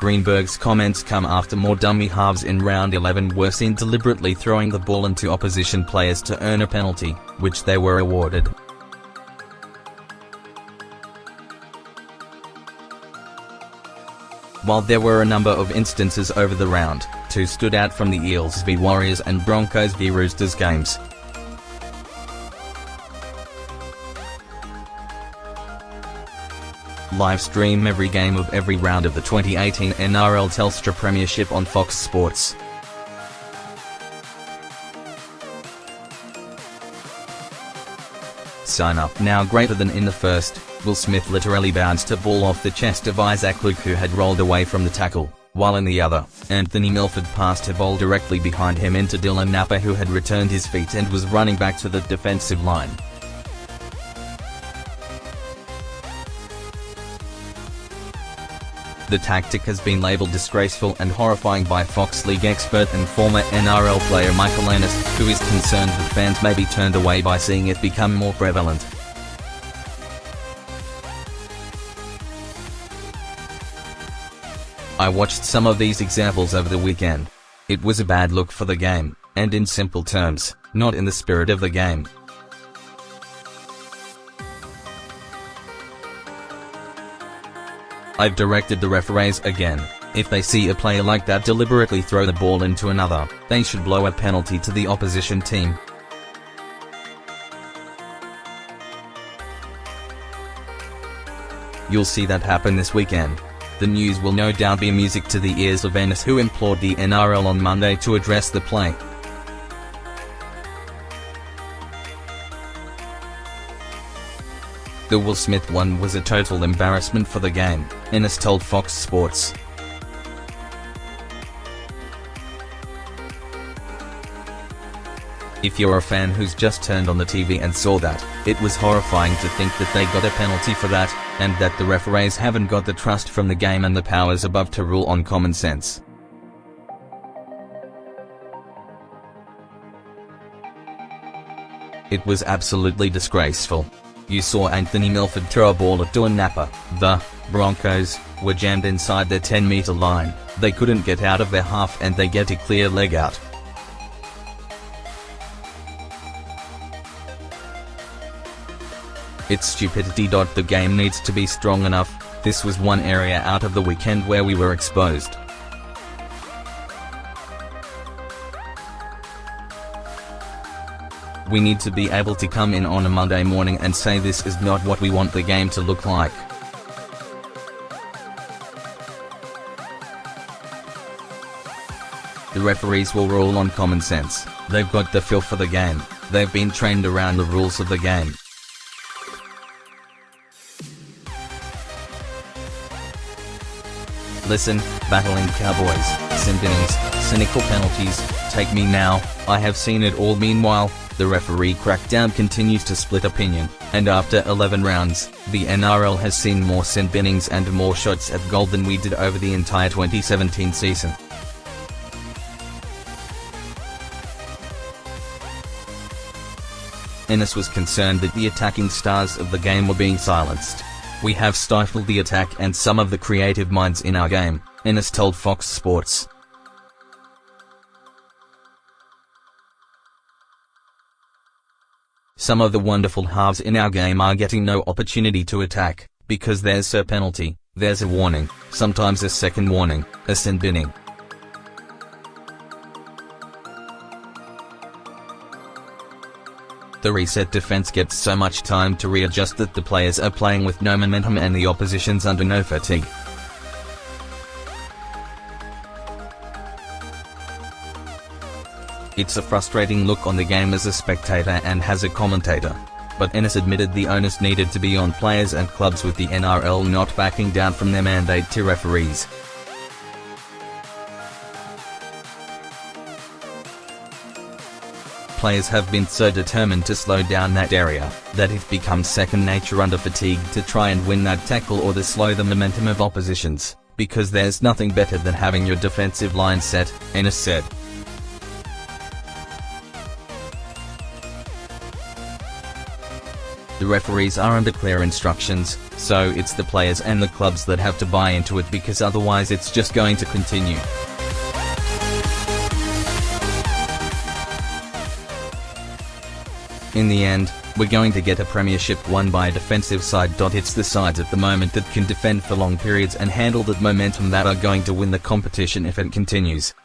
Greenberg's comments come after more dummy halves in round 11 were seen deliberately throwing the ball into opposition players to earn a penalty, which they were awarded. While there were a number of instances over the round, two stood out from the Eels v Warriors and Broncos v Roosters games. Live stream every game of every round of the 2018 NRL Telstra Premiership on Fox Sports. Sign up now. Greater than in the first, Will Smith literally bounced a ball off the chest of Issac Luke, who had rolled away from the tackle, while in the other, Anthony Milford passed a ball directly behind him into Dylan Napa, who had returned his feet and was running back to the defensive line. The tactic has been labelled disgraceful and horrifying by Fox League expert and former NRL player Michael Ennis, who is concerned that fans may be turned away by seeing it become more prevalent. I watched some of these examples over the weekend. It was a bad look for the game, and in simple terms, not in the spirit of the game. I've directed the referees again. If they see a player like that deliberately throw the ball into another, they should blow a penalty to the opposition team. You'll see that happen this weekend. The news will no doubt be music to the ears of Ennis, who implored the NRL on Monday to address the play. The Will Smith one was a total embarrassment for the game, Ennis told Fox Sports. If you're a fan who's just turned on the TV and saw that, it was horrifying to think that they got a penalty for that, and that the referees haven't got the trust from the game and the powers above to rule on common sense. It was absolutely disgraceful. You saw Anthony Milford throw a ball at Dylan Napa. The Broncos were jammed inside their 10-meter line. They couldn't get out of their half and they get a clear leg out. It's stupidity. The game needs to be strong enough. This was one area out of the weekend where we were exposed. We need to be able to come in on a Monday morning and say this is not what we want the game to look like. The referees will rule on common sense. They've got the feel for the game. They've been trained around the rules of the game. Listen, battling Cowboys, sin-binnings, cynical penalties, take me now, I have seen it all. Meanwhile, the referee crackdown continues to split opinion, and after 11 rounds, the NRL has seen more sin-binnings and more shots at goal than we did over the entire 2017 season. Ennis was concerned that the attacking stars of the game were being silenced. We have stifled the attack and some of the creative minds in our game, Ennis told Fox Sports. Some of the wonderful halves in our game are getting no opportunity to attack, because there's a penalty, there's a warning, sometimes a second warning, a sin-binning. The reset defense gets so much time to readjust that the players are playing with no momentum and the opposition's under no fatigue. It's a frustrating look on the game as a spectator and as a commentator. But Ennis admitted the onus needed to be on players and clubs, with the NRL not backing down from their mandate to referees. Players have been so determined to slow down that area, that it becomes second nature under fatigue to try and win that tackle or to slow the momentum of oppositions, because there's nothing better than having your defensive line set, Ennis said. The referees are under clear instructions, so it's the players and the clubs that have to buy into it, because otherwise it's just going to continue. In the end, we're going to get a premiership won by a defensive side. It's the sides at the moment that can defend for long periods and handle that momentum that are going to win the competition if it continues.